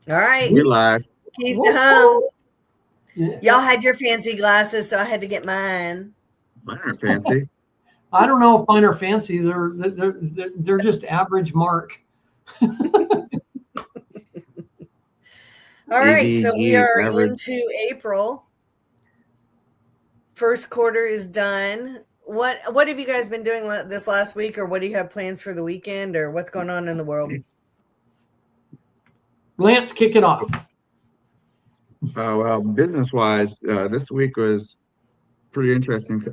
All right. We're live. Keys to home. Yeah. Y'all had your fancy glasses, so I had to get mine. Mine aren't fancy. I don't know if mine are fancy. They're just average Mark. All right, so we are average. into April. First quarter is done. What have you guys been doing this last week, or what do you have plans for the weekend, or what's going on in the world? Lance, kick it off. Well, business-wise, this week was pretty interesting.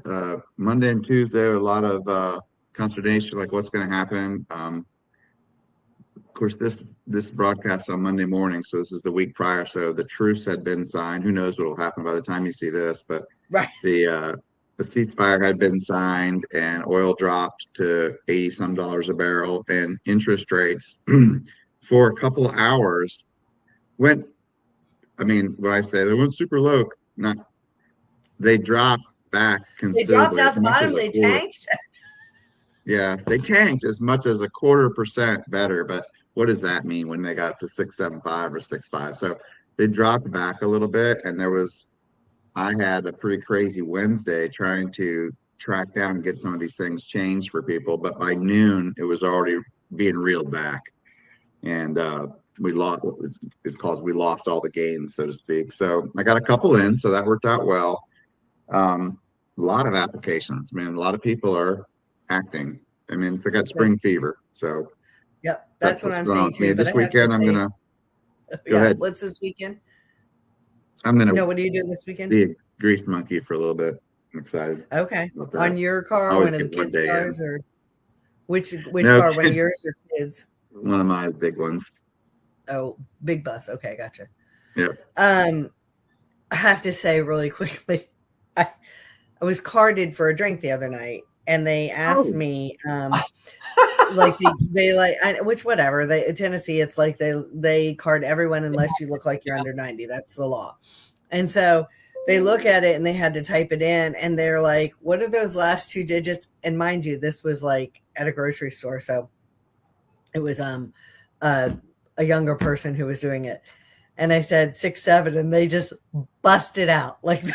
Monday and Tuesday, a lot of consternation, like what's going to happen. Of course, this broadcast on Monday morning, so this is the week prior. So the truce had been signed. Who knows what will happen by the time you see this? But right, the ceasefire had been signed, and oil dropped to $80-some a barrel, and interest rates for a couple of hours went. I mean, when I say they went super low, they dropped back considerably. They dropped out the bottom. They tanked. Yeah, they tanked as much as 0.25% better. But what does that mean when they got up to 6.75 or 6.5? So they dropped back a little bit, and I had a pretty crazy Wednesday trying to track down and get some of these things changed for people. But by noon, it was already being reeled back, and we lost what is called we lost all the gains, so to speak. So I got a couple in, so that worked out well. A lot of applications. I mean, a lot of people are acting. I mean, they got spring fever. So yep, that's what I'm saying too. This weekend, I'm gonna go ahead. What's this weekend? I'm gonna. No, what are you doing this weekend? Be a grease monkey for a little bit. I'm excited. Okay, on your car, one of the kids' cars, or which car? One of yours or kids? One of my big ones. Oh, big bus. Okay, gotcha. Yeah. I have to say really quickly, I was carded for a drink the other night, and they asked me, like which whatever Tennessee, it's like they card everyone unless you look like you're under 90. That's the law. And so they look at it and they had to type it in, and they're like, "What are those last two digits?" And mind you, this was like at a grocery store, so it was a younger person who was doing it. And I said 6'7", and they just busted out like that.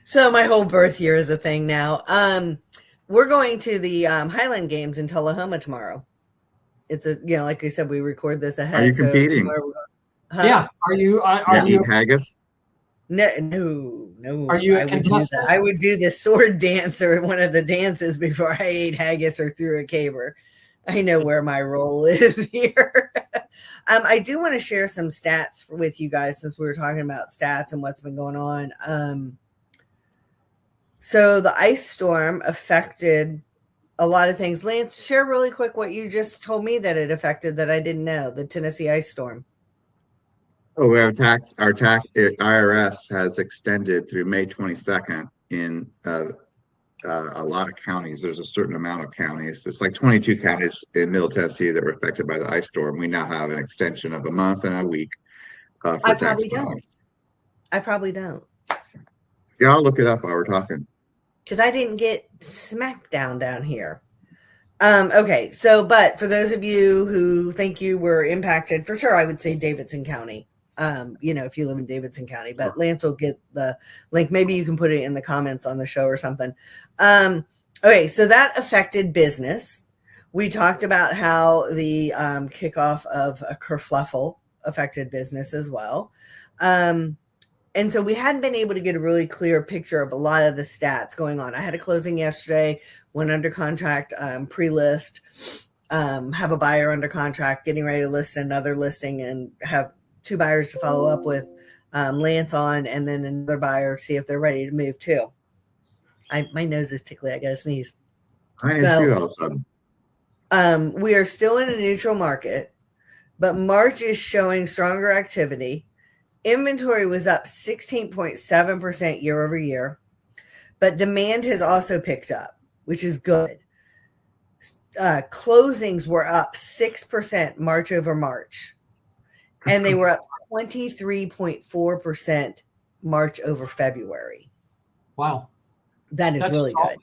So my whole birth year is a thing now. We're going to the Highland Games in Tullahoma tomorrow. It's like I said, we record this ahead. Are you competing? Yeah. Are you haggis? No. Are you a contestant? I would do the sword dance or one of the dances before I ate haggis or threw a caber. I know where my role is here. I do want to share some stats with you guys since we were talking about stats and what's been going on. So the ice storm affected a lot of things. Lance, share really quick what you just told me that it affected that I didn't know, the Tennessee ice storm. Oh, we have our IRS has extended through May 22nd in a lot of counties. There's a certain amount of counties. It's like 22 counties in Middle Tennessee that were affected by the ice storm. We now have an extension of a month and a week. I probably don't. Yeah, I'll look it up while we're talking. Because I didn't get smackdown down here. Okay, but for those of you who think you were impacted, for sure, I would say Davidson County. If you live in Davidson County, but Lance will get the link. Maybe you can put it in the comments on the show or something. Okay, so that affected business. We talked about how the kickoff of a kerfluffle affected business as well. And so we hadn't been able to get a really clear picture of a lot of the stats going on. I had a closing yesterday, went under contract, pre-list, have a buyer under contract, getting ready to list another listing, and have 2 buyers to follow up with Lance on, and then another buyer, see if they're ready to move too. My nose is tickly. I gotta sneeze. I am too all of a sudden. We are still in a neutral market, but March is showing stronger activity. Inventory was up 16.7% year over year, but demand has also picked up, which is good. Closings were up 6% March over March. And they were up 23.4% March over February. Wow. That's really solid. good.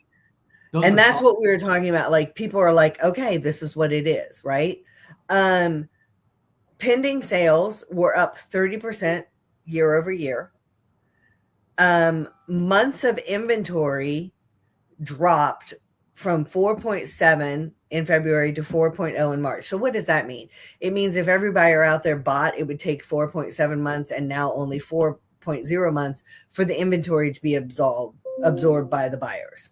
Those And are that's solid. what we were talking about. Like people are like, okay, this is what it is, right? Pending sales were up 30% year over year. Months of inventory dropped from 4.7 in February to 4.0 in March. So what does that mean? It means if every buyer out there bought, it would take 4.7 months and now only 4.0 months for the inventory to be absorbed by the buyers.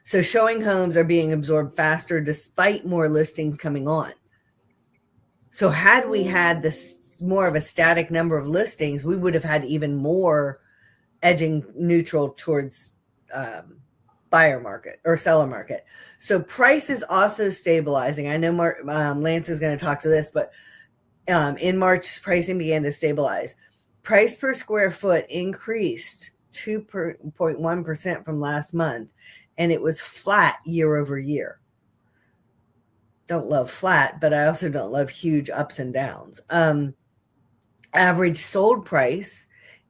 So showing homes are being absorbed faster despite more listings coming on. So had we had this more of a static number of listings, we would have had even more edging neutral towards buyer market or seller market. So price is also stabilizing. I know Lance is going to talk to this, but in March, pricing began to stabilize. Price per square foot increased 2.1% from last month, and it was flat year over year. Don't love flat, but I also don't love huge ups and downs. Average sold price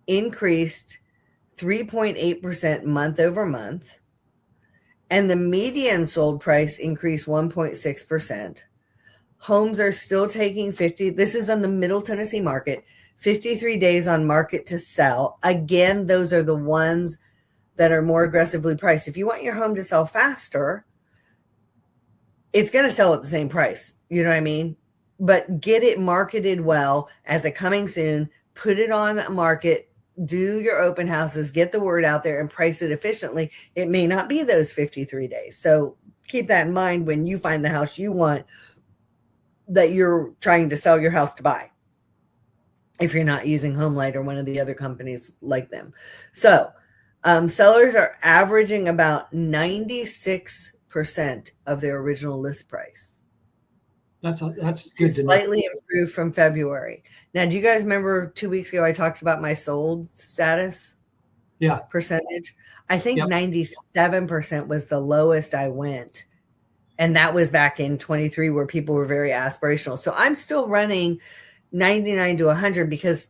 increased 3.8% month over month, and the median sold price increased 1.6%. Homes are still taking 50. This is on the Middle Tennessee market, 53 days on market to sell. Again, those are the ones that are more aggressively priced. If you want your home to sell faster, it's going to sell at the same price. You know what I mean? But get it marketed well as a coming soon, put it on the market, do your open houses, get the word out there and price it efficiently. It may not be those 53 days. So keep that in mind when you find the house you want that you're trying to sell your house to buy, if you're not using HomeLight or one of the other companies like them. So sellers are averaging about 96% of their original list price. That's good to know. Slightly improved from February. Now, do you guys remember 2 weeks ago I talked about my sold status? Yeah. Percentage? I think Yep. 97% was the lowest I went. And that was back in 23 where people were very aspirational. So I'm still running 99 to 100 because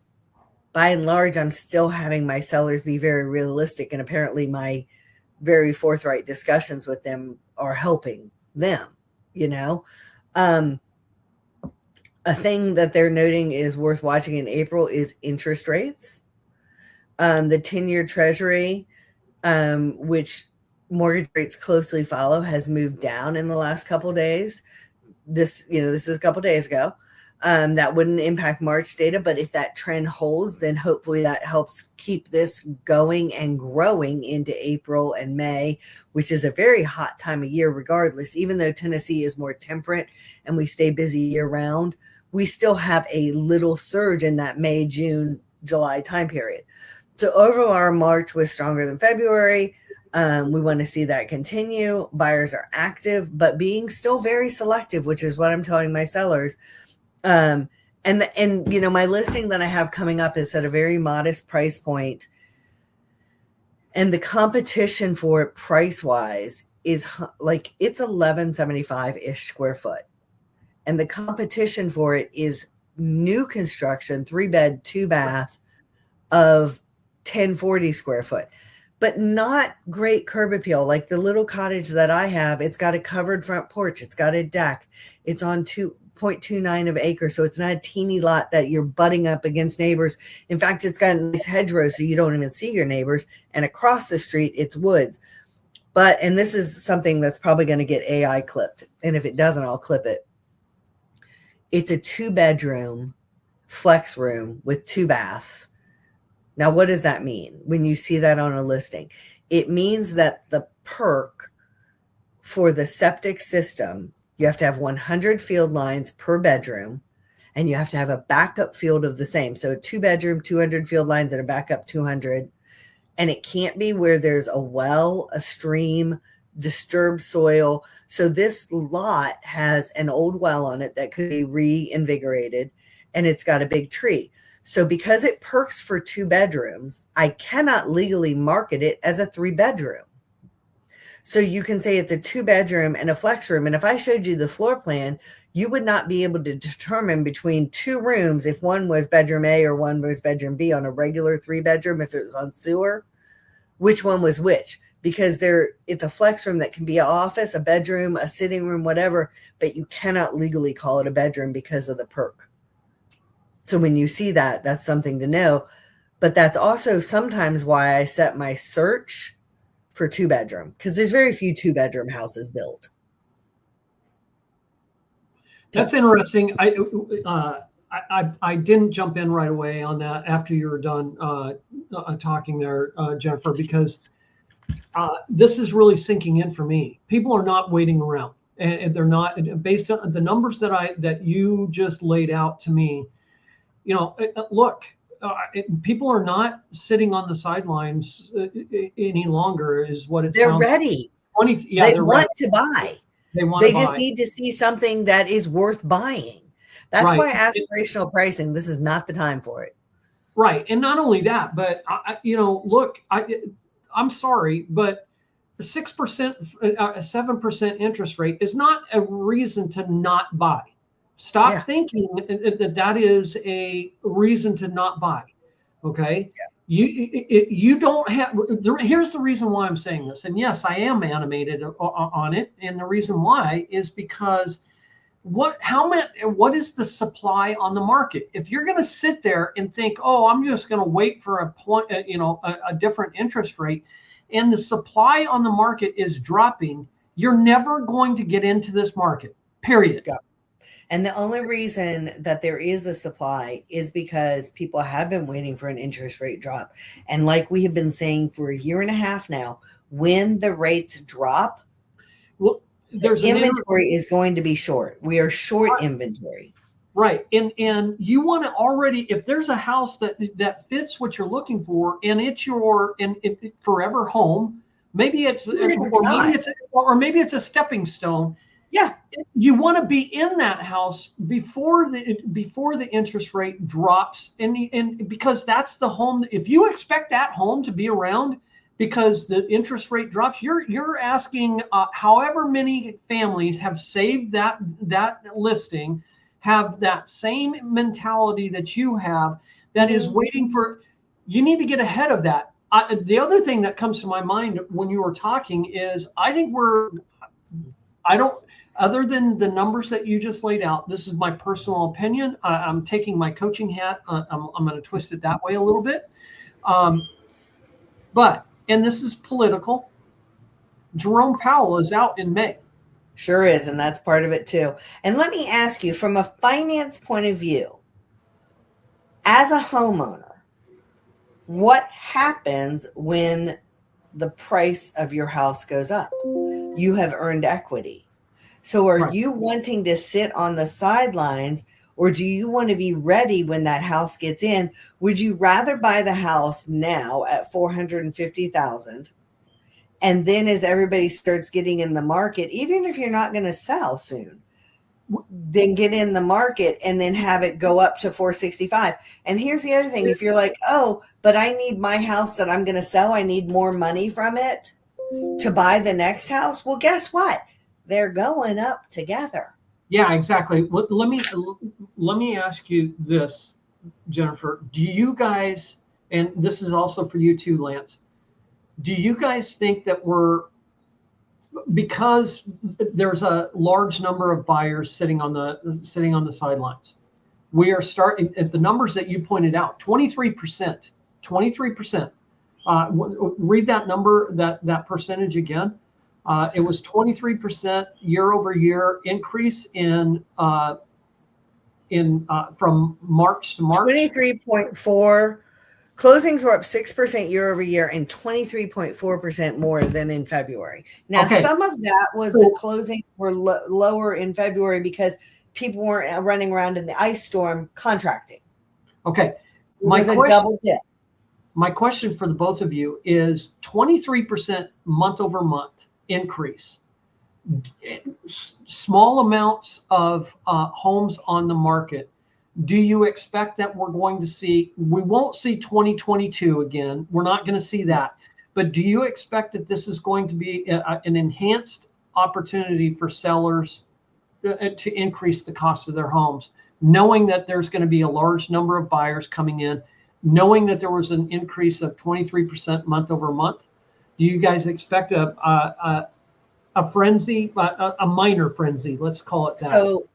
by and large, I'm still having my sellers be very realistic. And apparently my very forthright discussions with them are helping them, you know. A thing that they're noting is worth watching in April is interest rates. The 10-year treasury, which mortgage rates closely follow, has moved down in the last couple of days. This is a couple of days ago. That wouldn't impact March data, but if that trend holds, then hopefully that helps keep this going and growing into April and May, which is a very hot time of year regardless. Even though Tennessee is more temperate and we stay busy year round, we still have a little surge in that May, June, July time period. So overall, March was stronger than February. We want to see that continue. Buyers are active, but being still very selective, which is what I'm telling my sellers. And my listing that I have coming up is at a very modest price point, and the competition for it price wise is like it's $11.75 ish square foot, and the competition for it is new construction 3-bed 2-bath of 1040 square foot, but not great curb appeal. Like the little cottage that I have, it's got a covered front porch, it's got a deck, it's on 2.29 of acres. So it's not a teeny lot that you're butting up against neighbors. In fact, it's got a nice hedgerow so you don't even see your neighbors. And across the street, it's woods. And this is something that's probably going to get AI clipped. And if it doesn't, I'll clip it. It's a 2-bedroom flex room with 2 baths. Now, what does that mean when you see that on a listing? It means that the perk for the septic system, you have to have 100 field lines per bedroom, and you have to have a backup field of the same. So a 2-bedroom, 200 field lines, and a backup 200. And it can't be where there's a well, a stream, disturbed soil. So this lot has an old well on it that could be reinvigorated, and it's got a big tree. So because it perks for 2 bedrooms, I cannot legally market it as a 3-bedroom. So you can say it's a 2-bedroom and a flex room. And if I showed you the floor plan, you would not be able to determine between 2 rooms, if one was bedroom A or one was bedroom B on a regular 3-bedroom, if it was on sewer, which one was which, because it's a flex room that can be an office, a bedroom, a sitting room, whatever, but you cannot legally call it a bedroom because of the perk. So when you see that, that's something to know. But that's also sometimes why I set my search for 2-bedroom, because there's very few 2-bedroom houses built. That's interesting. I didn't jump in right away on that after you were done talking there, Jennifer, because this is really sinking in for me. People are not waiting around, and they're not, based on the numbers that you just laid out to me. You know, look, people are not sitting on the sidelines any longer. Is what it they're sounds. Ready. They want ready. to buy. They just need to see something that is worth buying. That's right. why aspirational pricing, this is not the time for it. Right. And not only that, but look, I'm sorry, but 6%, 7% interest rate is not a reason to not buy. Stop thinking that is a reason to not buy. Okay. Yeah. You don't have, here's the reason why I'm saying this. And yes, I am animated on it. And the reason why is because what is the supply on the market? If you're going to sit there and think, oh, I'm just going to wait for a different interest rate, and the supply on the market is dropping, you're never going to get into this market, period. Yeah. And the only reason that there is a supply is because people have been waiting for an interest rate drop. And like we have been saying for a year and a half now, when the rates drop, there's inventory is going to be short. We are short inventory. Right. And you want to already, if there's a house that fits what you're looking for, and it's your forever home, maybe maybe it's a stepping stone. Yeah. You want to be in that house before the interest rate drops, and because that's the home. If you expect that home to be around because the interest rate drops, you're asking however many families have saved that listing, have that same mentality that you have, that is waiting for. You need to get ahead of that. The other thing that comes to my mind when you were talking is other than the numbers that you just laid out, this is my personal opinion. I'm taking my coaching hat. I'm going to twist it that way a little bit. But, and this is political, Jerome Powell is out in May. Sure is. And that's part of it too. And let me ask you, from a finance point of view, as a homeowner, what happens when the price of your house goes up? You have earned equity. So are you wanting to sit on the sidelines, or do you want to be ready when that house gets in? Would you rather buy the house now at $450,000, and then as everybody starts getting in the market, even if you're not going to sell soon, then get in the market and then have it go up to $465,000? And here's the other thing: if you're like, oh, but I need my house that I'm going to sell, I need more money from it to buy the next house. Well, guess what? They're going up together. Yeah, exactly. Let me ask you this, Jennifer. Do you guys, and this is also for you too, Lance, do you guys think that because there's a large number of buyers sitting on the sidelines, we are starting at the numbers that you pointed out, 23%. Read that number, that percentage again. It was 23% year over year increase in from March to March. 23.4 closings were up 6% year over year, and 23.4% more than in February. Now, some of that was the closings were lower in February because people weren't running around in the ice storm contracting. Okay, it was a double dip. My question for the both of you is 23% month over month increase. Small amounts of homes on the market. Do you expect that we won't see 2022 again? We're not going to see that. But do you expect that this is going to be an enhanced opportunity for sellers to increase the cost of their homes, knowing that there's going to be a large number of buyers coming in, knowing that there was an increase of 23% month over month? Do you guys expect a frenzy, a minor frenzy? Let's call it that. So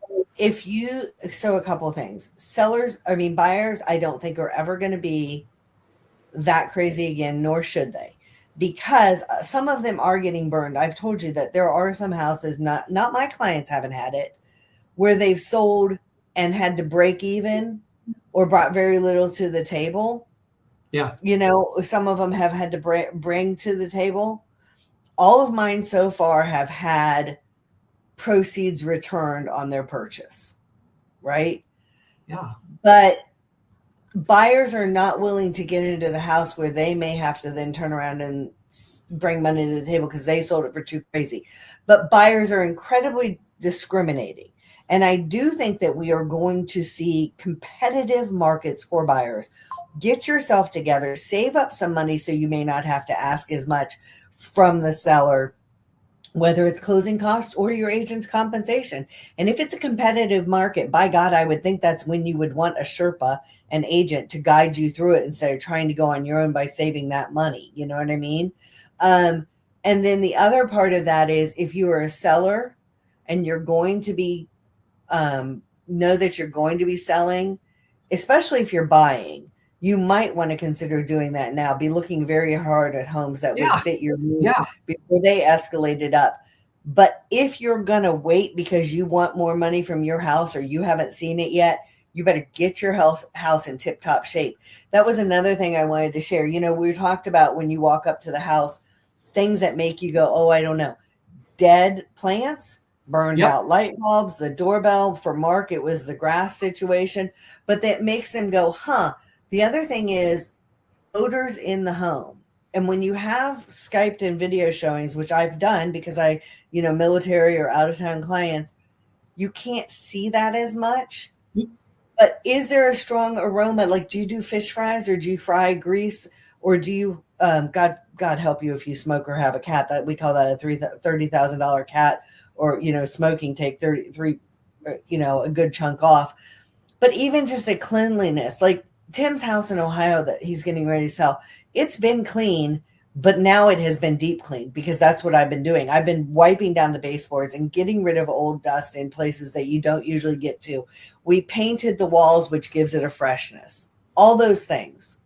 so a couple of things. Buyers, I don't think are ever going to be that crazy again, nor should they, because some of them are getting burned. I've told you that there are some houses, not my clients haven't had it, where they've sold and had to break even or brought very little to the table. Yeah. Some of them have had to bring to the table. All of mine so far have had proceeds returned on their purchase, right? Yeah. But buyers are not willing to get into the house where they may have to then turn around and bring money to the table because they sold it for too crazy. But buyers are incredibly discriminating. And I do think that we are going to see competitive markets for buyers. Get yourself together, save up some money so you may not have to ask as much from the seller, whether it's closing costs or your agent's compensation. And if it's a competitive market, by God, I would think that's when you would want a Sherpa, an agent, to guide you through it instead of trying to go on your own by saving that money. You know what I mean? And then the other part of that is if you are a seller and you're going to be, know that you're going to be selling, especially if you're buying, you might want to consider doing that now. Be looking very hard at homes that would fit your needs before they escalated up. But if you're going to wait because you want more money from your house or you haven't seen it yet, you better get your house in tip-top shape. That was another thing I wanted to share. We talked about when you walk up to the house, things that make you go, oh, I don't know. Dead plants, burned out light bulbs, the doorbell. For Mark, it was the grass situation. But that makes him go, huh. The other thing is odors in the home. And when you have Skyped and video showings, which I've done because I, military or out of town clients, you can't see that as much. But is there a strong aroma? Like, do you do fish fries or do you fry grease or do you, God help you if you smoke or have a cat, that we call that a $30,000 cat, or, smoking, take 33, a good chunk off. But even just a cleanliness, like Tim's house in Ohio that he's getting ready to sell, it's been clean, but now it has been deep cleaned because that's what I've been doing. I've been wiping down the baseboards and getting rid of old dust in places that you don't usually get to. We painted the walls, which gives it a freshness. All those things.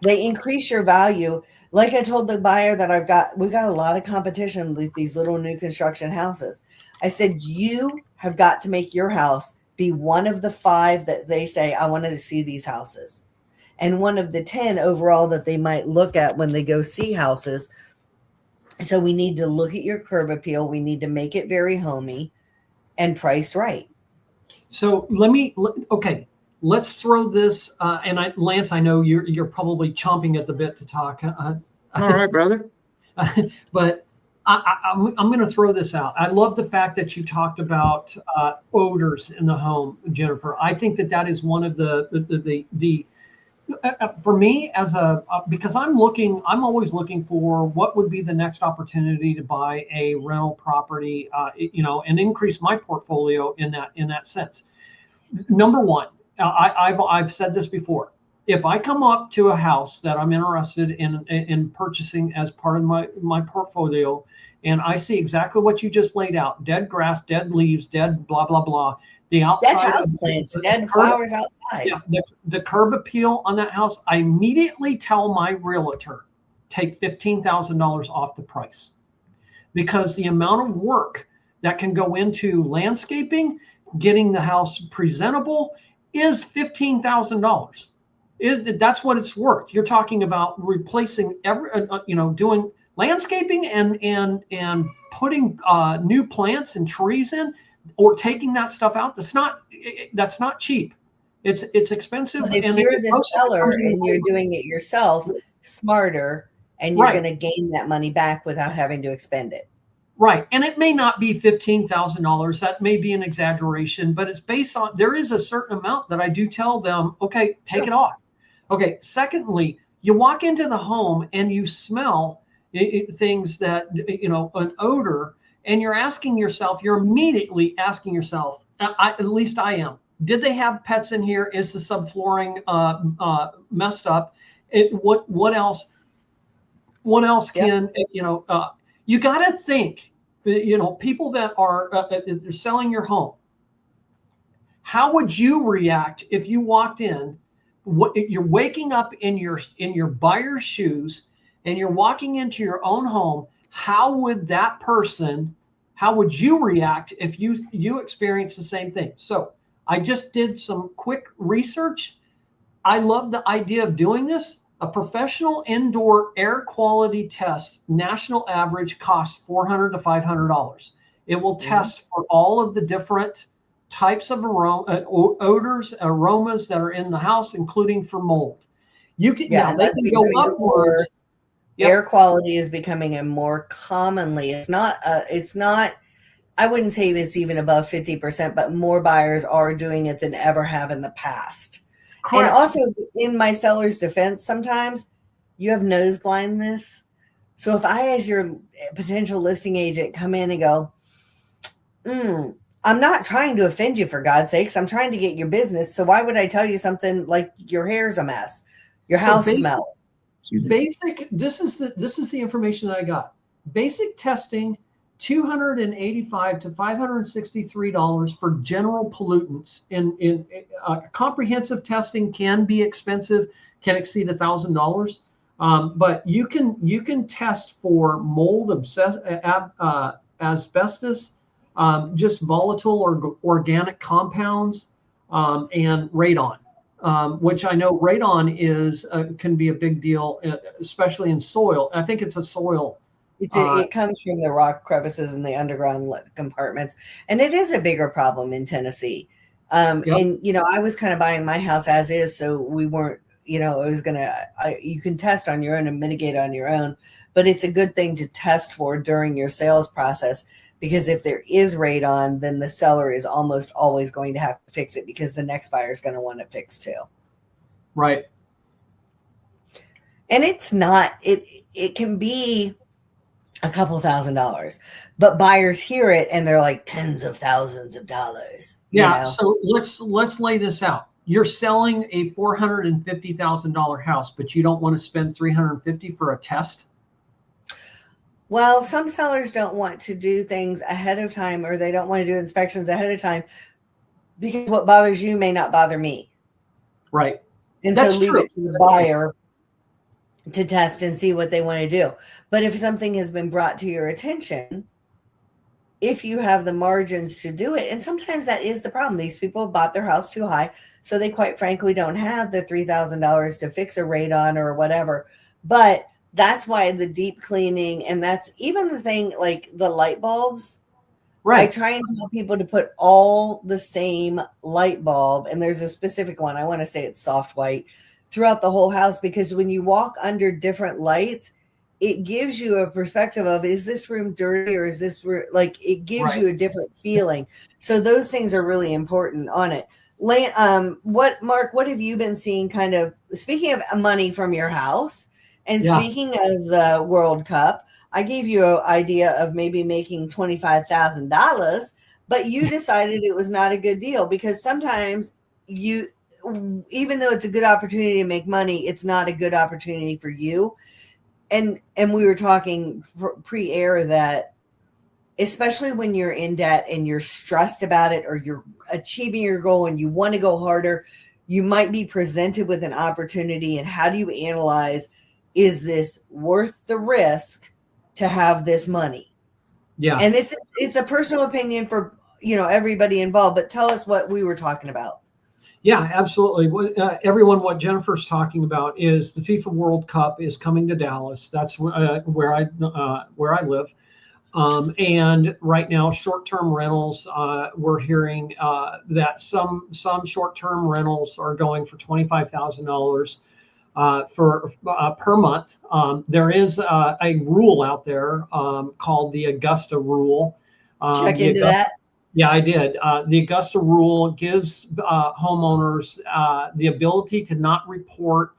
They increase your value. Like I told the buyer that we've got a lot of competition with these little new construction houses. I said, you have got to make your house be one of the 5 that they say, I wanted to see these houses. And one of the 10 overall that they might look at when they go see houses. So we need to look at your curb appeal. We need to make it very homey and priced right. So let's throw this. Lance, I know you're probably chomping at the bit to talk. All right, brother. But I'm going to throw this out. I love the fact that you talked about odors in the home, Jennifer. I think that is one of the for me because I'm always looking for what would be the next opportunity to buy a rental property, and increase my portfolio in that sense. Number one, I've said this before. If I come up to a house that I'm interested in purchasing as part of my portfolio, and I see exactly what you just laid out: dead grass, dead leaves, dead blah blah blah. The outside, dead house plants, dead flowers outside. Yeah, the curb appeal on that house. I immediately tell my realtor, take $15,000 off the price, because the amount of work that can go into landscaping, getting the house presentable, is $15,000. That's what it's worth. You're talking about replacing doing landscaping and putting new plants and trees in, or taking that stuff out. That's not cheap. It's expensive. But if you're the seller and you're doing it yourself, smarter, and you're going to gain that money back without having to expend it. Right. And it may not be $15,000. That may be an exaggeration, but it's based on, there is a certain amount that I do tell them, okay, take it off. Okay. Secondly, you walk into the home and you smell things that, an odor, and you're immediately asking yourself, at least I am, did they have pets in here? Is the subflooring messed up? What else? one else Yep. can, you got to think, people that are they're selling your home. How would you react if you walked in? What you're waking up in your buyer's shoes, and you're walking into your own home? How would that person? How would you react if you experience the same thing? So I just did some quick research. I love the idea of doing this. A professional indoor air quality test, national average costs $400 to $500. It will test for all of the different types of odors, aromas that are in the house, including for mold. You can Yeah, now and they that's can go becoming more. upwards. Yep. Air quality is becoming a more commonly. It's not. I wouldn't say it's even above 50%, but more buyers are doing it than ever have in the past. Correct. And also, in my seller's defense, sometimes you have nose blindness. So if I, as your potential listing agent, come in and go, I'm not trying to offend you, for God's sakes. I'm trying to get your business. So why would I tell you something like your hair's a mess, your house smells? Basic. This is the information that I got. Basic testing, $285 to $563 for general pollutants. In comprehensive testing can be expensive, can exceed $1,000. But you can test for mold, asbestos, just volatile or organic compounds, and radon. Which I know radon can be a big deal, especially in soil. I think it's a soil. It comes from the rock crevices and the underground compartments, and it is a bigger problem in Tennessee. Yep. And I was kind of buying my house as is, so we weren't. It was you can test on your own and mitigate on your own, but it's a good thing to test for during your sales process, because if there is radon, then the seller is almost always going to have to fix it, because the next buyer is going to want it fixed too. Right. And it's not. It can be a couple $1,000s, but buyers hear it and they're like tens of thousands of dollars. Yeah. So let's lay this out. You're selling a $450,000 house, but you don't want to spend $350 for a test. Well, some sellers don't want to do things ahead of time, or they don't want to do inspections ahead of time, because what bothers you may not bother me. Right. And That's so leave true. it to the buyer to test and see what they want to do. But if something has been brought to your attention, if you have the margins to do it, and sometimes that is the problem. These people have bought their house too high, so they quite frankly don't have the $3,000 to fix a radon or whatever. But that's why the deep cleaning, and that's even the thing like the light bulbs. Right. I try and tell people to put all the same light bulb, and there's a specific one, I want to say it's soft white, throughout the whole house, because when you walk under different lights, it gives you a perspective of, is this room dirty, or is this like, it gives you a different feeling. So those things are really important on it. Mark, what have you been seeing, kind of speaking of money from your house? And speaking of the World Cup, I gave you an idea of maybe making $25,000, but you decided it was not a good deal, because sometimes even though it's a good opportunity to make money, it's not a good opportunity for you. And we were talking pre-air that, especially when you're in debt and you're stressed about it, or you're achieving your goal and you want to go harder, you might be presented with an opportunity. And how do you analyze, is this worth the risk to have this money? Yeah. And it's a personal opinion for, everybody involved, but tell us what we were talking about. Yeah, absolutely. Everyone, what Jennifer's talking about is the FIFA World Cup is coming to Dallas. That's where I live. And right now, short-term rentals, we're hearing that some short-term rentals are going for $25,000 per month. There is a rule out there called the Augusta Rule. Check into that. Yeah, I did. The Augusta Rule gives homeowners the ability to not report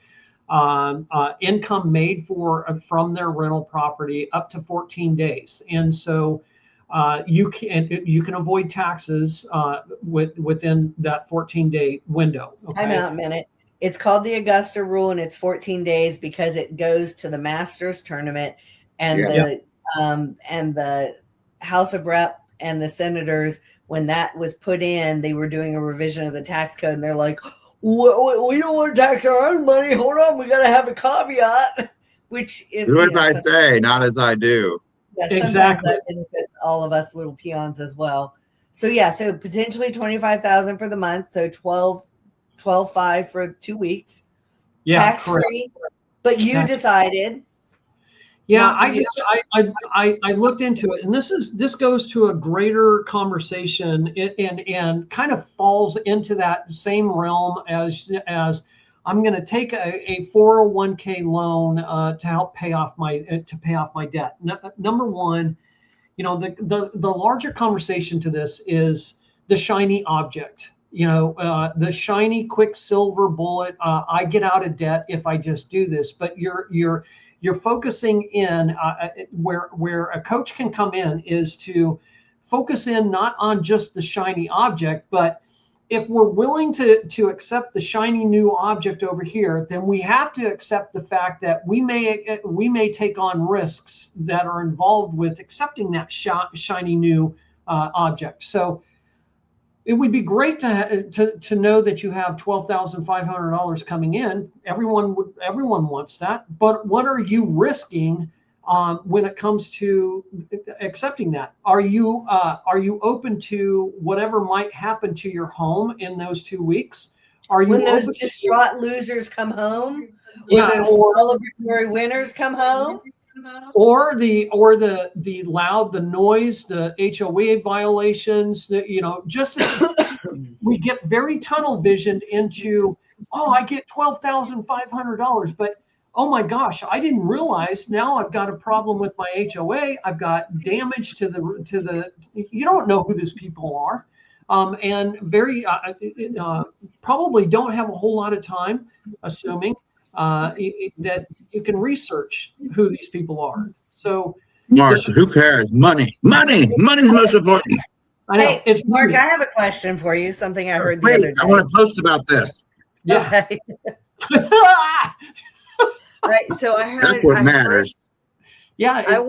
income made from their rental property up to 14 days. And so you can avoid taxes within that 14-day window. Okay? Time out a minute. It's called the Augusta rule, and it's 14 days because it goes to the Masters tournament and the House of Rep and the senators. When that was put in, they were doing a revision of the tax code, and they're like, we don't want to tax our own money. Hold on, we got to have a caveat. Which, do as I say, not as I do. Yeah, exactly. That benefits all of us little peons as well. So yeah, so potentially 25,000 for the month, so 12.5 for 2 weeks, tax free. But you decided. Yeah, I looked into it, and this goes to a greater conversation, and kind of falls into that same realm as I'm going to take a 401k loan to help pay off my debt. Number one, the larger conversation to this is the shiny object. The shiny quick silver bullet. I get out of debt if I just do this. But you're focusing in where a coach can come in is to focus in not on just the shiny object, but if we're willing to accept the shiny new object over here, then we have to accept the fact that we may take on risks that are involved with accepting that shiny new object. So it would be great to know that you have $12,500 coming in. Everyone wants that, but what are you risking when it comes to accepting that? Are you open to whatever might happen to your home in those 2 weeks? Are you when those distraught losers come home? Yeah, or those celebratory winners come home? Or the loud, the noise, the HOA violations, just as we get very tunnel visioned into, I get $12,500, but oh my gosh, I didn't realize now I've got a problem with my HOA. I've got damage to the you don't know who these people are. And very probably don't have a whole lot of time, assuming that you can research who these people are. So, Mark, who cares? Money is most important. I know. Hey, It's Mark, money. I have a question for you. Something I heard the Wait, other day. I want to post about this. Yeah. Okay. Right. So I heard. That's what matters. Yeah. I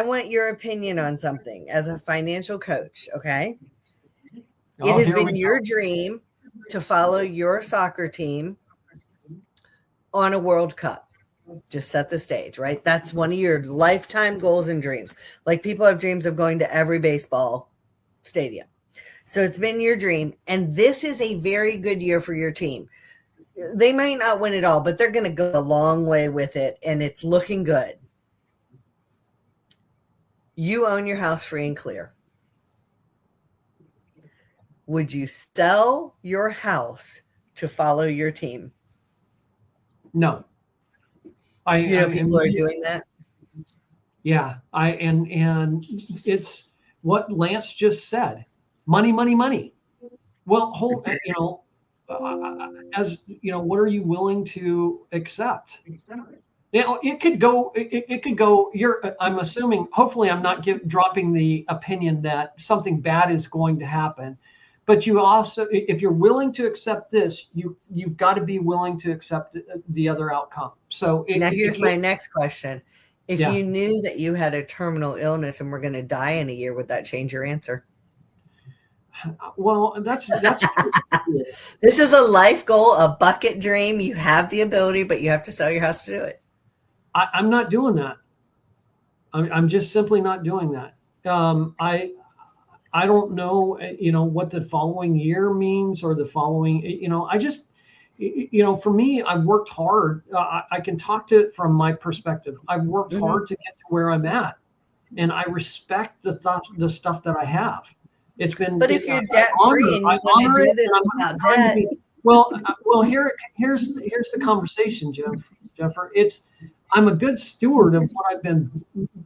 want your opinion on something as a financial coach. Okay. Oh, It has here been we your go. dream to follow your soccer team on a World Cup. Just set the stage, right? That's one of your lifetime goals and dreams. Like people have dreams of going to every baseball stadium. So it's been your dream. And this is a very good year for your team. They might not win it all, but they're going to go a long way with it. And it's looking good. You own your house free and clear. Would you sell your house to follow your team? No. People are doing that. Yeah. And it's what Lance just said. Money. Well, as you know, what are you willing to accept? It could go. I'm assuming. Hopefully, I'm not dropping the opinion that something bad is going to happen. But you also, if you're willing to accept this, you've got to be willing to accept the other outcome. So now here's my next question: if Yeah. you knew that you had a terminal illness and were going to die in a year, would that change your answer? Well, that's This is a life goal, a bucket dream. You have the ability, but you have to sell your house to do it. I'm not doing that. I'm just simply not doing that. I don't know, what the following year means or the following, I just, for me, I've worked hard. I can talk to it from my perspective. I've worked hard to get to where I'm at, and I respect the stuff that I have. It's been. But if you're debt free and you want to do this without debt, well, here's the conversation, Jeffrey. I'm a good steward of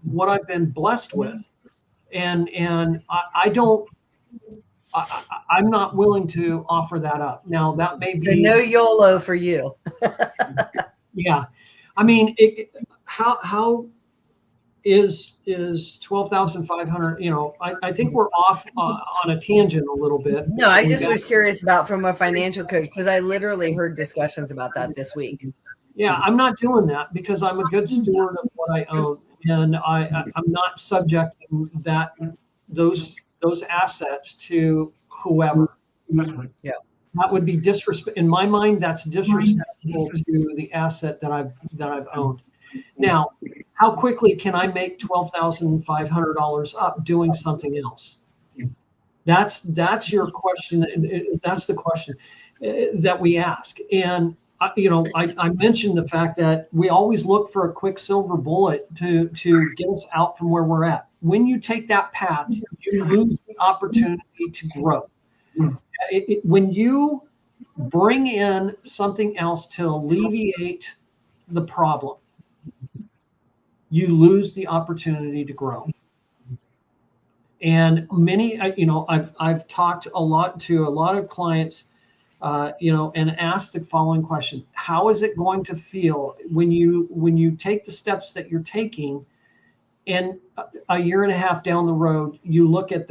what I've been blessed with, and I'm not willing to offer that up. Now that may be so no YOLO for you. Yeah, I mean, how is 12,500. I think we're off on a tangent a little bit. No, I just was curious about from a financial coach, because I literally heard discussions about that this week. Yeah, I'm not doing that because I'm a good steward of what I own, and I'm not subjecting those assets to whoever. Yeah. That would be disrespect. In my mind, that's disrespectful to the asset that I've owned. Now, how quickly can I make $12,500 up doing something else? That's your question. That's the question that we ask. And I mentioned the fact that we always look for a quick silver bullet to get us out from where we're at. When you take that path, you lose the opportunity to grow. When you bring in something else to alleviate the problem, you lose the opportunity to grow. And many, I've talked a lot to a lot of clients, and asked the following question: how is it going to feel when you take the steps that you're taking, and a year and a half down the road, you look at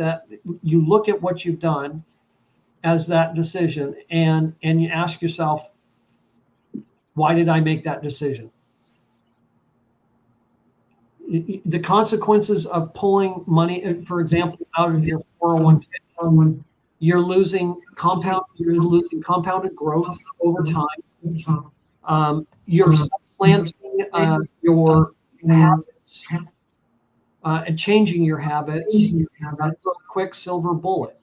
what you've done as that decision, and you ask yourself, why did I make that decision? The consequences of pulling money, for example, out of your 401k, you're losing compounded growth over time. You're supplanting your habits and changing your habits for a quick silver bullet.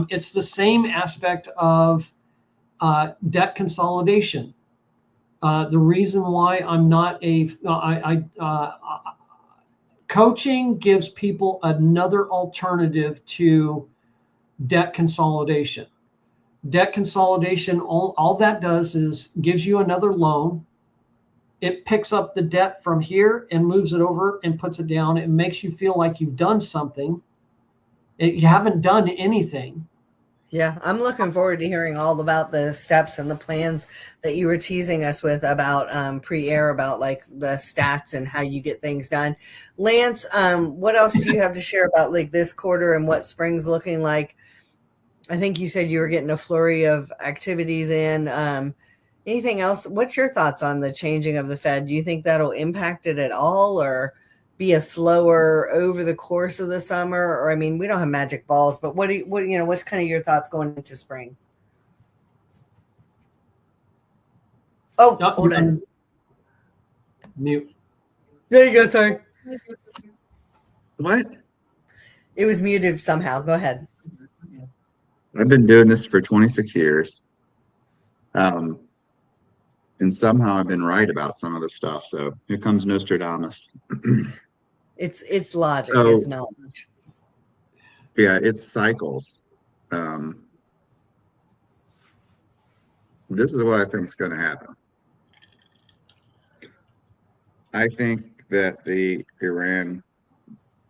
It's the same aspect of debt consolidation. The reason why I'm not coaching gives people another alternative to debt consolidation. Debt consolidation, all that does is gives you another loan. It picks up the debt from here and moves it over and puts it down. It makes you feel like you've done something. You haven't done anything. Yeah, I'm looking forward to hearing all about the steps and the plans that you were teasing us with about pre-air, about like the stats and how you get things done. Lance, what else do you have to share about like this quarter and what spring's looking like? I think you said you were getting a flurry of activities in. Anything else? What's your thoughts on the changing of the Fed? Do you think that'll impact it at all, or be a slower over the course of the summer? Or, I mean, we don't have magic balls, but what's kind of your thoughts going into spring? Oh, hold on. Mute. There you go, sorry. What? It was muted somehow. Go ahead. I've been doing this for 26 years. And somehow I've been right about some of the stuff. So here comes Nostradamus. It's logic. So, it's knowledge. Yeah, it's cycles. This is what I think is going to happen. I think that the Iran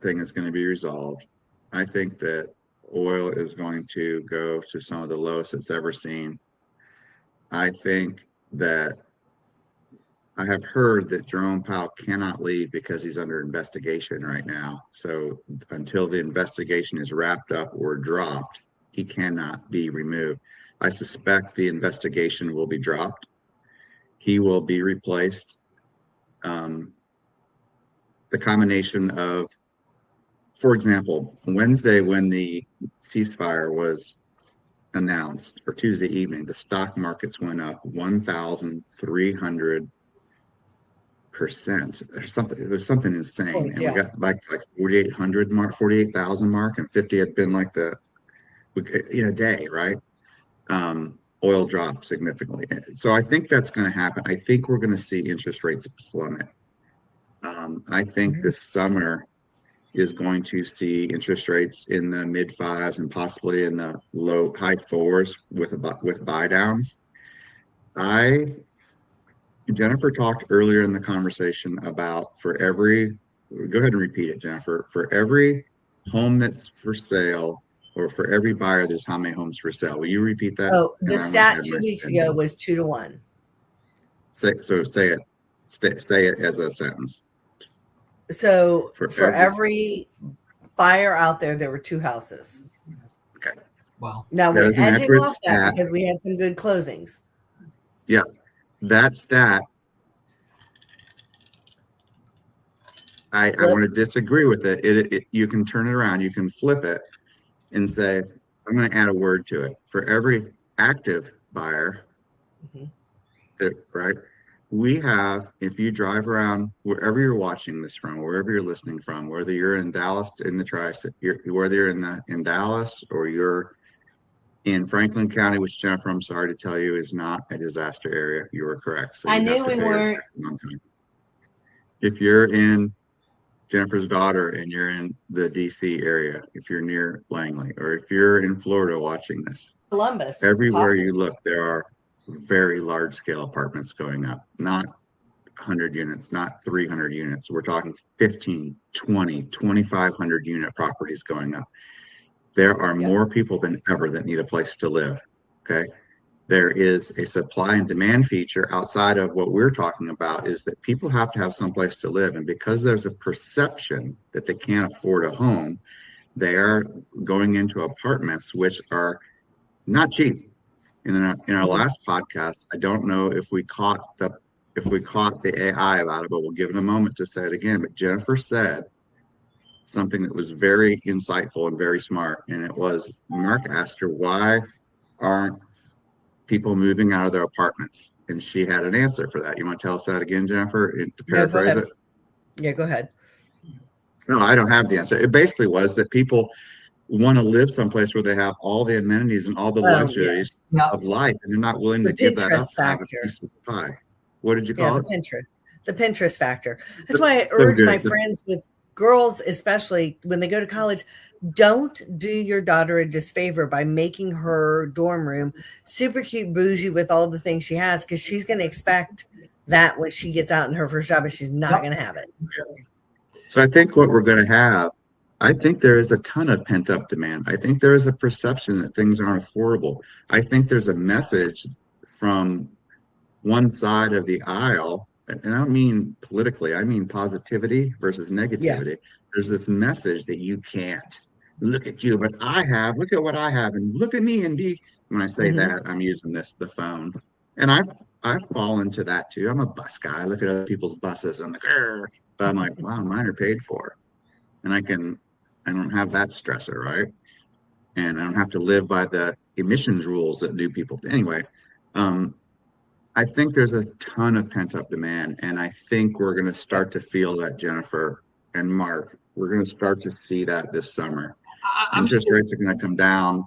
thing is going to be resolved. I think that oil is going to go to some of the lowest it's ever seen. I think that I have heard that Jerome Powell cannot leave because he's under investigation right now. So until the investigation is wrapped up or dropped, he cannot be removed. I suspect the investigation will be dropped. He will be replaced. The combination of, for example, Wednesday when the ceasefire was announced, or Tuesday evening, the stock markets went up 1,300% or something. It was something insane. And we got like 4,800 mark, 48,000 mark, and 50 had been like in a day, right? Oil dropped significantly. So I think that's going to happen. I think we're going to see interest rates plummet. I think this summer is going to see interest rates in the mid fives and possibly in the high fours with buy downs. Jennifer talked earlier in the conversation about go ahead and repeat it, Jennifer. For every home that's for sale, or for every buyer, there's how many homes for sale. Will you repeat that? Oh, the stat 2 weeks ago was 2 to 1. Say it as a sentence. So For for every every buyer out there, there were 2 houses. okay. Wow. Now That we're is an edging accurate off that stat. because we had some good closings. Yeah, that stat, I Flip. want to disagree with it. You can turn it around, you can flip it and say, I'm going to add a word to it. For every active buyer, Mhm. right? We have, if you drive around wherever you're watching this from, wherever you're listening from, whether you're in Dallas in the whether you're in Dallas or you're in Franklin County, which Jennifer, I'm sorry to tell you, is not a disaster area. You were correct. So I you have knew to we pay your weren't. taxes on time. If you're in Jennifer's daughter and you're in the DC area, if you're near Langley, or if you're in Florida watching this, Columbus. everywhere Poplar. you look, there are very large scale apartments going up, not 100 units, not 300 units. We're talking 15, 20, 2,500 unit properties going up. There are Yeah. more people than ever that need a place to live. Okay. There is a supply and demand feature outside of what we're talking about, is that people have to have some place to live. And because there's a perception that they can't afford a home, they are going into apartments, which are not cheap. In our Mhm. last podcast, I don't know if we caught the AI about it, but we'll give it a moment to say it again. But Jennifer said something that was very insightful and very smart. And it was, Mark asked her, why aren't people moving out of their apartments? And she had an answer for that. You want to tell us that again, Jennifer, to No, go paraphrase ahead. it? Yeah, go ahead. No, I don't have the answer. It basically was that people want to live someplace where they have all the amenities and all the Oh, yeah. luxuries Yeah. of life, and they're not willing The to give that up Pinterest to have a factor. piece of the pie. What did you Yeah, call the it? Pinterest. The Pinterest factor. That's why I So urge my good. friends with girls, especially when they go to college, don't do your daughter a disfavor by making her dorm room super cute bougie with all the things she has, because she's going to expect that when she gets out in her first job, and she's not Yep. going to have it. So I think what we're going to have, I think there is a ton of pent up demand. I think there is a perception that things aren't affordable. I think there's a message from one side of the aisle, and I don't mean politically, I mean positivity versus Yeah. negativity. There's this message that you can't. Look at you, but look at what I have, and look at me and be. When I say Mhm. that, I'm using the phone. And I've fallen to that too. I'm a bus guy. I look at other people's buses and I'm like, "Grr." But I'm like, wow, mine are paid for. And I don't have that stressor, right? And I don't have to live by the emissions rules that do people. Anyway, um, I think there's a ton of pent up demand, and I think we're going to start to feel that, Jennifer and Mark. We're going to start to see that this summer. I'm Interest still, rates are going to come down.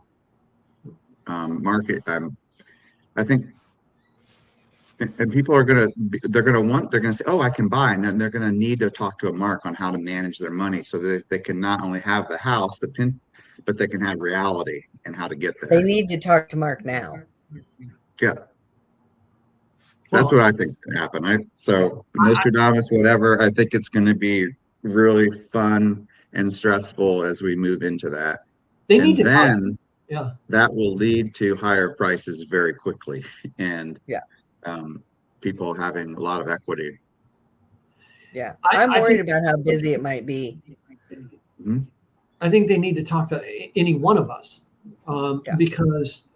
Market, I think, and people are going to they're going to say, oh, I can buy, and then they're going to need to talk to a Mark on how to manage their money so that they can not only have the house, but they can have reality and how to get They there. need to talk to Mark now. Yeah. That's well, what I think is going to happen. So Nostradamus, whatever, I think it's going to be really fun and stressful as we move into that. they need And to talk. then Yeah. that will lead to higher prices very quickly and Yeah. people having a lot of equity. Yeah. I I'm worried think- about how busy it might be. Mhm. I think they need to talk to any one of us, Yeah. because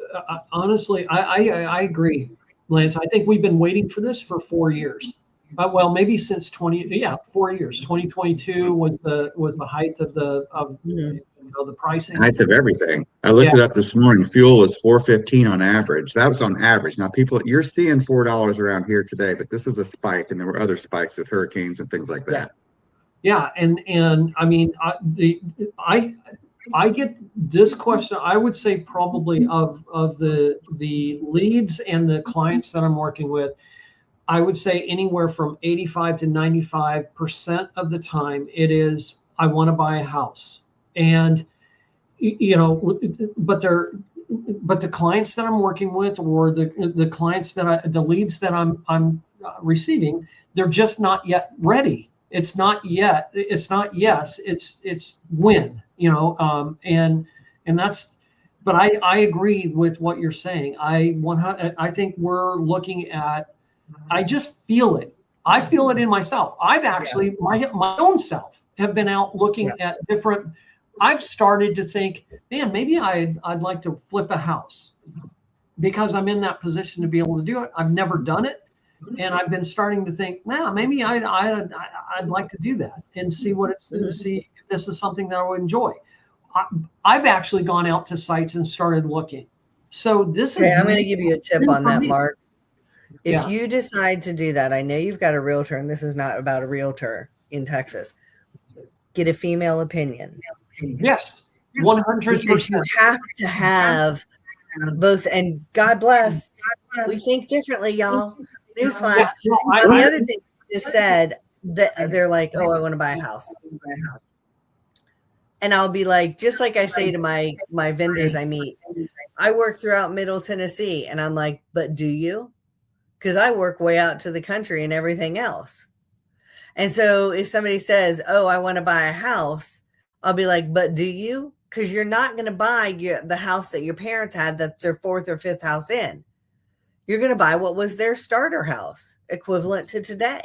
honestly, I agree, Lance. I think we've been waiting for this for 4 years. Well, maybe since 4 years. 2022 was the height of the Mhm. the pricing. Height of everything. I looked it up this morning. Fuel was $4.15 on average. That was on average. Now, people, you're seeing $4 around here today, but this is a spike, and there were other spikes with hurricanes and things like that. Yeah, and I mean, I get this question. I would say probably of the leads and the clients that I'm working with, I would say anywhere from 85 to 95% of the time it is, I want to buy a house. And but the clients that I'm working with, or the clients the leads that I'm receiving, they're just not yet ready. It's not yet. It's not yes. It's when. And that's. But I agree with what you're saying. I think we're looking at. I just feel it. I feel it in myself. I've actually, my own self have been out looking at different, I've started to think, man, maybe I'd like to flip a house because I'm in that position to be able to do it. I've never done it. And I've been starting to think, well, maybe I'd like to do that and see what it's, see if this is something that I would enjoy. I've actually gone out to sites and started looking. So this is. I'm going to give you a tip on that, Mark. If Yeah. you decide to do that, I know you've got a realtor, and this is not about a realtor in Texas. Get a female opinion. Yes, 100%. Because you have to have both, and God bless. We think differently, y'all. Newsflash. Yeah, no, The other thing you just said, that they're like, oh, I want to buy a house. And I'll be like, just like I say to my vendors I meet, I work throughout Middle Tennessee, and I'm like, but do you? Because I work way out to the country and everything else. And so if somebody says, oh, I want to buy a house, I'll be like, but do you? Because you're not going to buy the house that your parents had that's their fourth or fifth house in. You're going to buy what was their starter house, equivalent to today.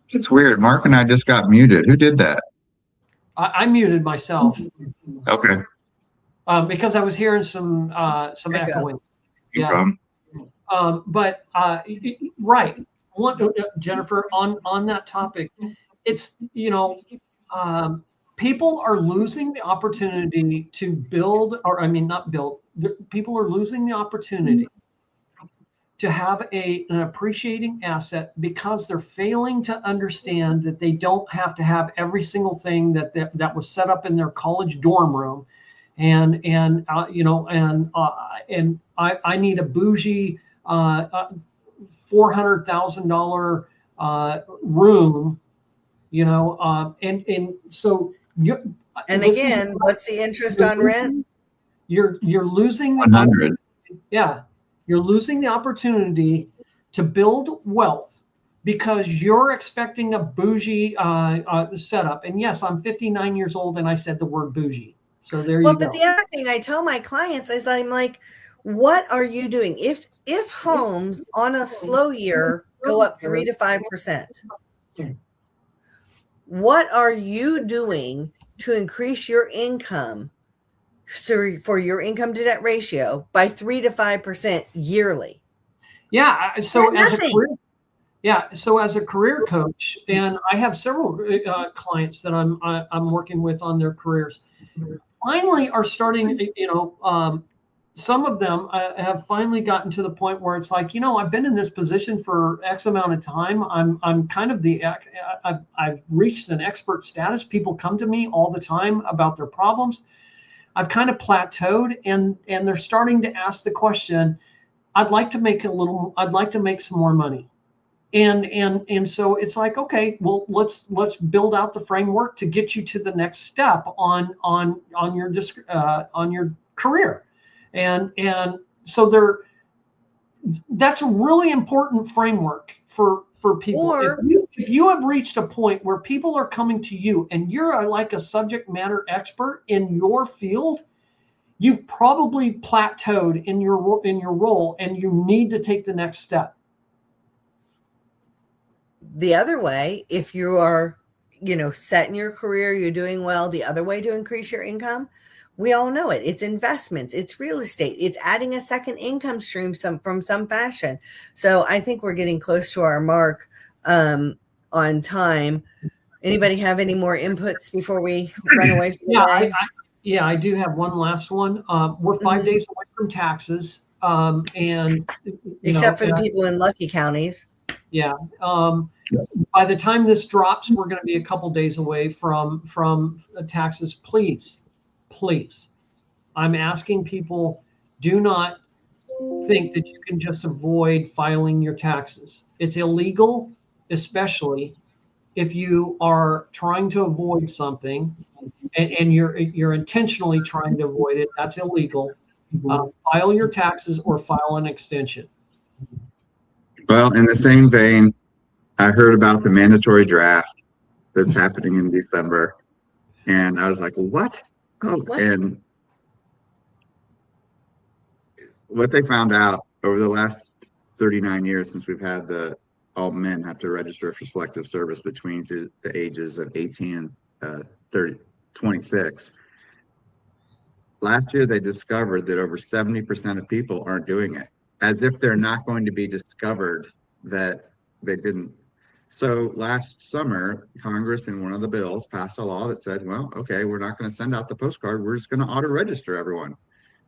It's weird. Mark and I just got muted. Who did that? I muted myself Okay. because I was hearing some echoing. Yeah. But right, Jennifer, on that topic, it's, people are losing the opportunity to build, or I mean, not build. People are losing the opportunity to have an appreciating asset because they're failing to understand that they don't have to have every single thing that was set up in their college dorm room, and I need a bougie $400,000 room, and so you. And again, what's the interest on rent? You're losing 100. Yeah, you're losing the opportunity to build wealth because you're expecting a bougie setup. And yes, I'm 59 years old, and I said the word bougie. So there you go. But the other thing I tell my clients is, I'm like, what are you doing? If homes on a slow year go up 3 to 5%, what are you doing to increase your income? So for your income to debt ratio by 3 to 5% yearly. Yeah. So as a career coach, and I have several clients that I'm working with on their careers, finally are starting. Some of them have finally gotten to the point where it's like, I've been in this position for X amount of time. I'm kind of I've reached an expert status. People come to me all the time about their problems. I've kind of plateaued, and they're starting to ask the question, I'd like to make some more money. And so it's like, okay, well, let's build out the framework to get you to the next step on your career. And so that's a really important framework for people. Or, if you have reached a point where people are coming to you and you're like a subject matter expert in your field, you've probably plateaued in your role, and you need to take the next step. The other way, if you are, set in your career, you're doing well, the other way to increase your income, we all know it. It's investments, it's real estate, it's adding a second income stream from some fashion. So I think we're getting close to our mark on time. Anybody have any more inputs before we run away from the day? I do have one last one. We're 5 days away from taxes. And except for the people in lucky counties. Yeah. By the time this drops, we're going to be a couple days away from taxes. Please, I'm asking people, do not think that you can just avoid filing your taxes. It's illegal, especially if you are trying to avoid something and you're intentionally trying to avoid it. That's illegal. File your taxes or file an extension. Well, in the same vein, I heard about the mandatory draft that's happening in December, and I was like, what? Oh, What? And what they found out over the last 39 years since we've had all men have to register for selective service between the ages of 18 and 26. Last year, they discovered that over 70% of people aren't doing it, as if they're not going to be discovered that they didn't. So last summer, Congress in one of the bills passed a law that said, well, okay, we're not going to send out the postcard. We're just going to auto-register everyone,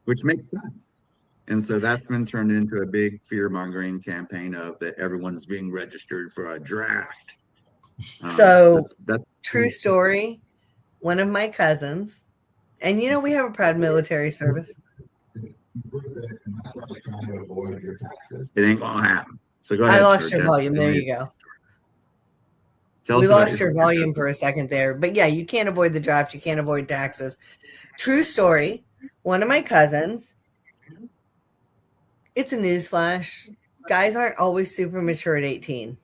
which makes sense. And so that's been turned into a big fear-mongering campaign of that everyone's being registered for a draft. So true story, one of my cousins, and we have a proud military service. It ain't gonna happen. So go ahead. I lost your volume. There you go. We lost your volume for a second there. But yeah, you can't avoid the draft. You can't avoid taxes. True story. One of my cousins, it's a newsflash. Guys aren't always super mature at 18.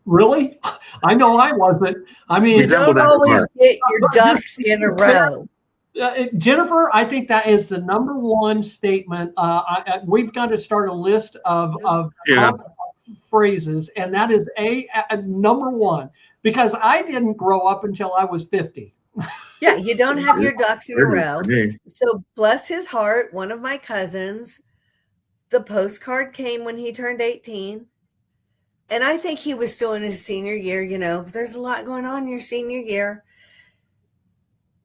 Really? I know I wasn't. I mean, you don't always get your ducks in a row. Jennifer, I think that is the number one statement. We've got to start a list of phrases, and that is a number one, because I didn't grow up until I was 50. Yeah, you don't have your ducks in a row. So bless his heart, one of my cousins, the postcard came when he turned 18. And I think he was still in his senior year. There's a lot going on in your senior year.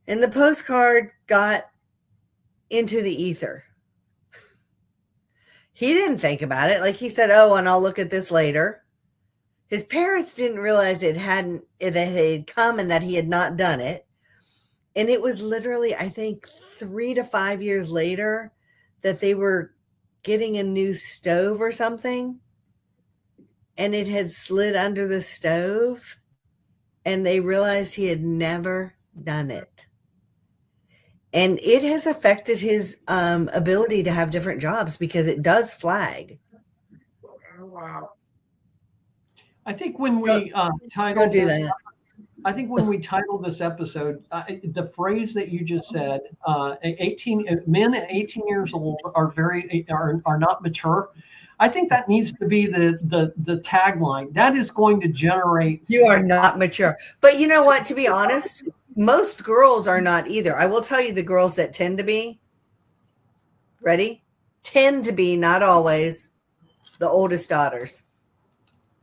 And the postcard got into the ether. He didn't think about it. Like he said, oh, and I'll look at this later. His parents didn't realize it had come and that he had not done it. And it was literally, I think, 3 to 5 years later that they were getting a new stove or something. And it had slid under the stove. And they realized he had never done it. And it has affected his ability to have different jobs because it does flag. Wow. I think when we titled this, I think when we titled this episode, the phrase that you just said, 18 men at 18 years old are not mature. I think that needs to be the tagline. That is going to generate. You are not mature. But you know what? To be honest, most girls are not either. I will tell you the girls that tend to be, ready? Tend to be, not always, the oldest daughters.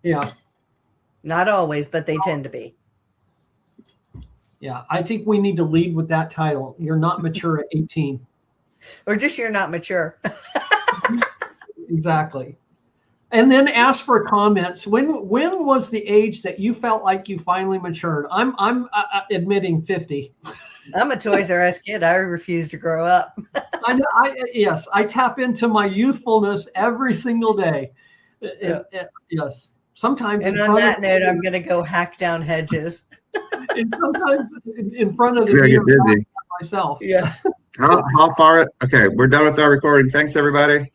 Yeah. Not always, but they tend to be. Yeah, I think we need to lead with that title. You're not mature at 18. Or just you're not mature. Exactly. And then ask for comments. When was the age that you felt like you finally matured? I'm admitting 50. I'm a Toys R Us kid. I refuse to grow up. Yes, I tap into my youthfulness every single day. Yes. Sometimes. And on that note, I'm going to go hack down hedges. And sometimes in front of the mirror myself. Yeah. How far? Okay, we're done with our recording. Thanks, everybody.